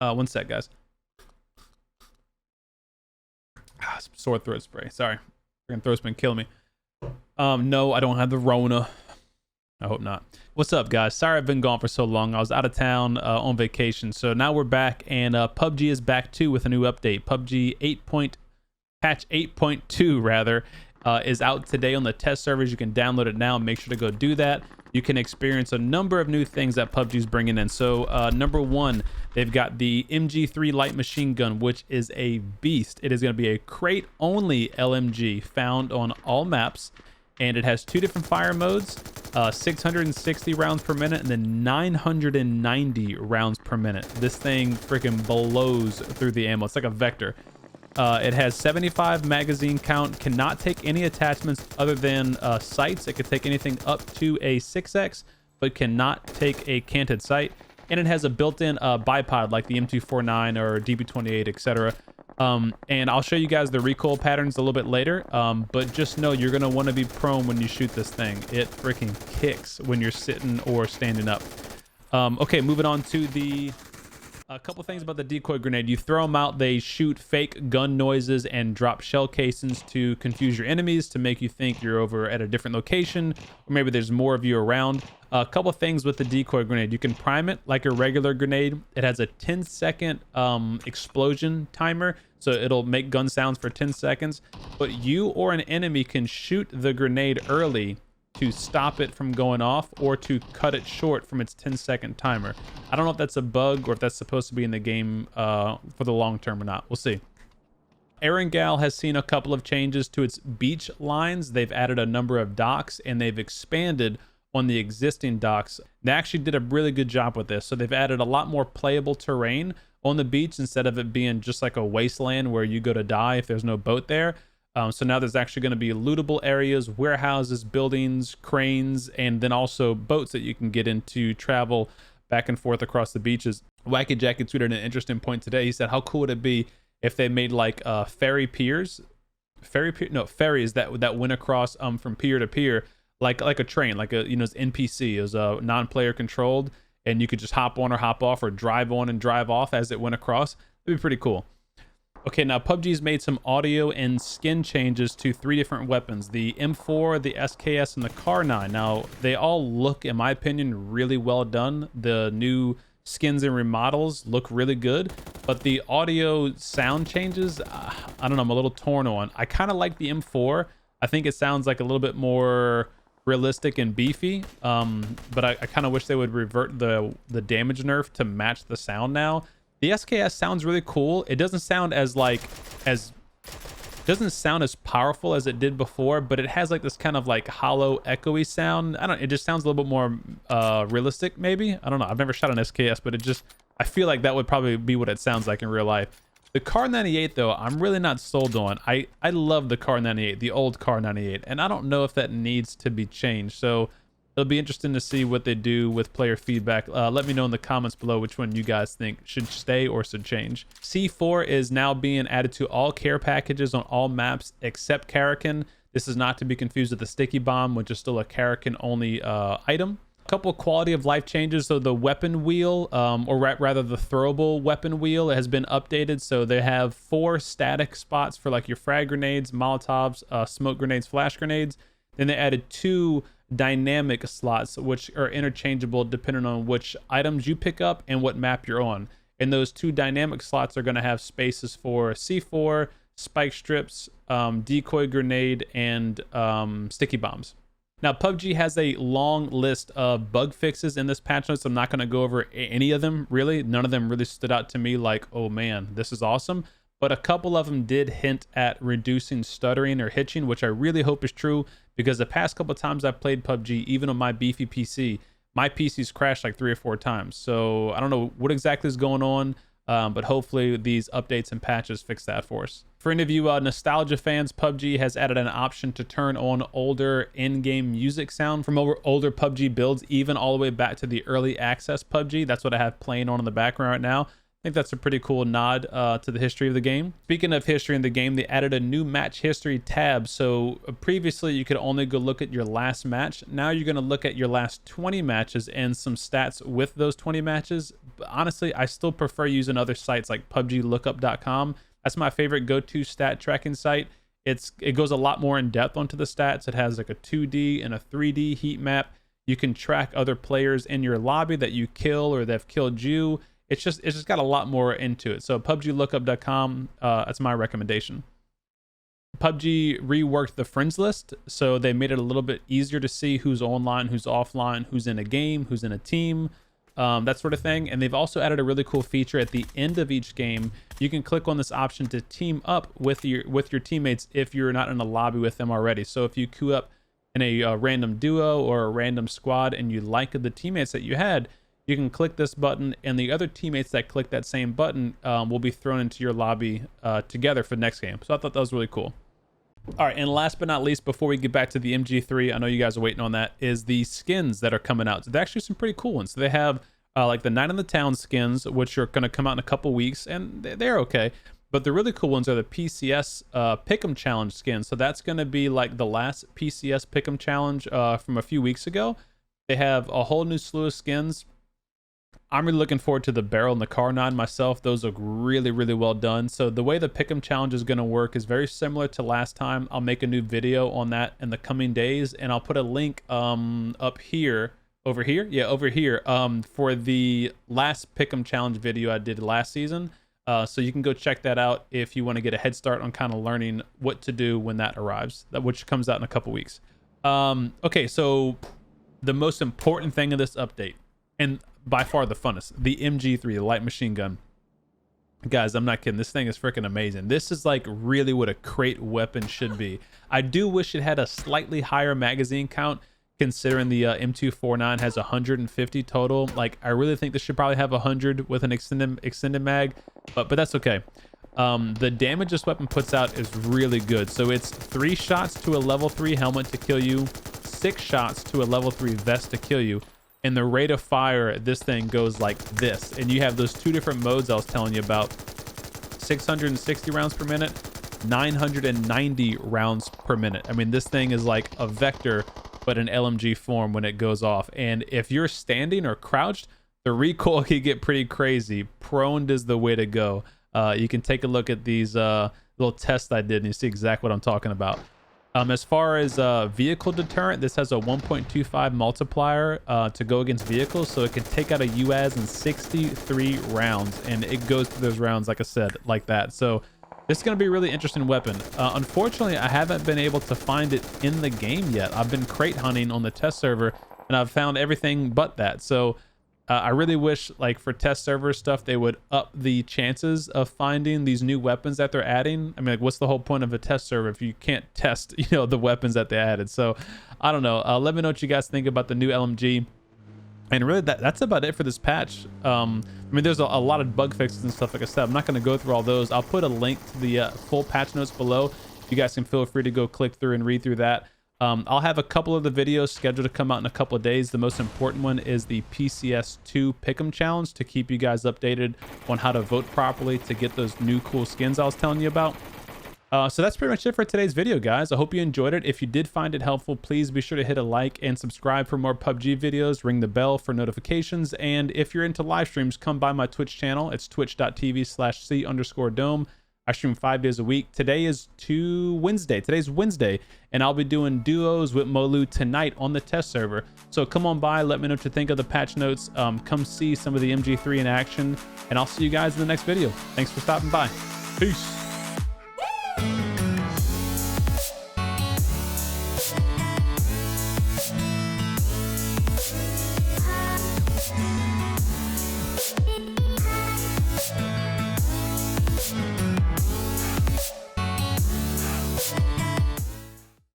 One sec, guys. Some sore throat spray. Sorry. Freaking throat's been killing me. No, I don't have the Rona. I hope not. What's up, guys? Sorry I've been gone for so long. I was out of town on vacation. So now we're back, and PUBG is back too with a new update. PUBG Patch 8.2 rather is out today on the test servers. You can download it now. Make sure to go do that. You can experience a number of new things that PUBG is bringing in. So number one, they've got the MG3 light machine gun, which is a beast. It is going to be a crate only LMG found on all maps, and it has two different fire modes, 660 rounds per minute and then 990 rounds per minute. This thing freaking blows through the ammo. It's like a vector. It has 75 magazine count, cannot take any attachments other than sights. It could take anything up to a 6x, but cannot take a canted sight. And it has a built-in bipod like the M249 or DB28, etc. And I'll show you guys the recoil patterns a little bit later, but just know you're going to want to be prone when you shoot this thing. It freaking kicks when you're sitting or standing up. Okay, moving on to a couple things about the decoy grenade. You throw them out, they shoot fake gun noises and drop shell casings to confuse your enemies, to make you think you're over at a different location, or maybe there's more of you around. A couple things with the decoy grenade. You can prime it like a regular grenade. It has a 10-second explosion timer, so it'll make gun sounds for 10 seconds. But you or an enemy can shoot the grenade early to stop it from going off, or to cut it short from its 10-second timer. I don't know if that's a bug or if that's supposed to be in the game for the long term or not. We'll see. Erangel has seen a couple of changes to its beach lines. They've added a number of docks, and they've expanded on the existing docks. They actually did a really good job with this. So they've added a lot more playable terrain on the beach instead of it being just like a wasteland where you go to die if there's no boat there. So now there's actually going to be lootable areas, warehouses, buildings, cranes, and then also boats that you can get into, travel back and forth across the beaches. Wacky Jacket tweeted an interesting point today. He said, how cool would it be if they made like ferries that went across from pier to pier, like a train, like a, it's NPC. It was non-player controlled, and you could just hop on or hop off, or drive on and drive off as it went across. It'd be pretty cool. Okay, now PUBG's made some audio and skin changes to 3 different weapons: the M4, the SKS, and the Car9. Now, they all look, in my opinion, really well done. The new skins and remodels look really good, but the audio sound changes, I don't know, I'm a little torn on. I kind of like the M4. I think it sounds like a little bit more realistic and beefy, but I kind of wish they would revert the damage nerf to match the sound now. The SKS sounds really cool. It doesn't sound as powerful as it did before, but it has like this kind of like hollow, echoey sound. It just sounds a little bit more realistic, maybe. I don't know. I've never shot an SKS, but I feel like that would probably be what it sounds like in real life. The Car98 though, I'm really not sold on. I love the Car98, the old Car98, and I don't know if that needs to be changed. So it'll be interesting to see what they do with player feedback. Let me know in the comments below which one you guys think should stay or should change. C4 is now being added to all care packages on all maps except Karakin. This is not to be confused with the sticky bomb, which is still a Karakin only item. A couple quality of life changes. So the weapon wheel, or rather the throwable weapon wheel, has been updated. So they have 4 static spots for like your frag grenades, Molotovs, smoke grenades, flash grenades. Then they added 2 dynamic slots, which are interchangeable depending on which items you pick up and what map you're on. And those 2 dynamic slots are going to have spaces for C4, spike strips, decoy grenade, and sticky bombs. Now, PUBG has a long list of bug fixes in this patch notes. I'm not going to go over any of them, really. None of them really stood out to me like, oh man, this is awesome. But a couple of them did hint at reducing stuttering or hitching, which I really hope is true, because the past couple of times I've played PUBG, even on my beefy PC, my PC's crashed like 3 or 4 times. So I don't know what exactly is going on, but hopefully these updates and patches fix that for us. For any of you nostalgia fans, PUBG has added an option to turn on older in-game music sound from older PUBG builds, even all the way back to the early access PUBG. That's what I have playing on in the background right now. think that's a pretty cool nod to the history of the game. Speaking of history in the game, they added a new match history tab. So previously you could only go look at your last match. Now you're going to look at your last 20 matches and some stats with those 20 matches. But honestly, I still prefer using other sites like PUBGlookup.com. That's my favorite go-to stat tracking site. It goes a lot more in depth onto the stats. It has like a 2D and a 3D heat map. You can track other players in your lobby that you kill or they've killed you. It's just got a lot more into it. So PUBGlookup.com, that's my recommendation. PUBG reworked the friends list, so they made it a little bit easier to see who's online, who's offline, who's in a game, who's in a team, that sort of thing. And they've also added a really cool feature at the end of each game. You can click on this option to team up with your teammates if you're not in a lobby with them already. So if you queue up in a random duo or a random squad and you like the teammates that you had, you can click this button, and the other teammates that click that same button will be thrown into your lobby together for the next game. So I thought that was really cool. All right, and last but not least, before we get back to the MG3, I know you guys are waiting on that, is the skins that are coming out. So they're actually some pretty cool ones. So they have like the Night in the Town skins, which are going to come out in a couple weeks, and they're okay. But the really cool ones are the PCS Pick'em Challenge skins. So that's going to be like the last PCS Pick'em Challenge from a few weeks ago. They have a whole new slew of skins. I'm really looking forward to the barrel and the Car9 myself. Those look really, really well done. So the way the Pick'em Challenge is going to work is very similar to last time. I'll make a new video on that in the coming days, and I'll put a link up here, over here for the last Pick'em Challenge video I did last season. So you can go check that out if you want to get a head start on kind of learning what to do when that arrives, which comes out in a couple weeks. Okay, so the most important thing of this update, and by far the funnest, the MG3, the light machine gun. Guys, I'm not kidding. This thing is freaking amazing. This is like really what a crate weapon should be. I do wish it had a slightly higher magazine count, considering the M249 has 150 total. Like, I really think this should probably have 100 with an extended mag, but that's okay. The damage this weapon puts out is really good. So it's 3 shots to a level 3 helmet to kill you, 6 shots to a level 3 vest to kill you. And the rate of fire, this thing goes like this. And you have those 2 different modes I was telling you about. 660 rounds per minute, 990 rounds per minute. I mean, this thing is like a vector, but in LMG form when it goes off. And if you're standing or crouched, the recoil can get pretty crazy. Prone is the way to go. You can take a look at these little tests I did, and you see exactly what I'm talking about. As far as vehicle deterrent, this has a 1.25 multiplier to go against vehicles, so it can take out a UAZ in 63 rounds, and it goes through those rounds, like I said, like that. So this is going to be a really interesting weapon. Unfortunately, I haven't been able to find it in the game yet. I've been crate hunting on the test server, and I've found everything but that. So I really wish, like, for test server stuff, they would up the chances of finding these new weapons that they're adding. I mean, like, what's the whole point of a test server if you can't test, you know, the weapons that they added? So I don't know. Let me know what you guys think about the new LMG. And really, that's about it for this patch. I mean, there's a lot of bug fixes and stuff, like I said. I'm not going to go through all those. I'll put a link to the full patch notes below. You guys can feel free to go click through and read through that. I'll have a couple of the videos scheduled to come out in a couple of days. The most important one is the PCS2 Pick'em Challenge, to keep you guys updated on how to vote properly to get those new cool skins I was telling you about. So that's pretty much it for today's video, guys. I hope you enjoyed it. If you did find it helpful, please be sure to hit a like and subscribe for more PUBG videos. Ring the bell for notifications. And if you're into live streams, come by my Twitch channel. It's twitch.tv/c_dome. I stream 5 days a week. Today is Wednesday. Today's Wednesday, and I'll be doing duos with Molu tonight on the test server. So come on by, let me know what you think of the patch notes. Come see some of the MG3 in action, and I'll see you guys in the next video. Thanks for stopping by. Peace.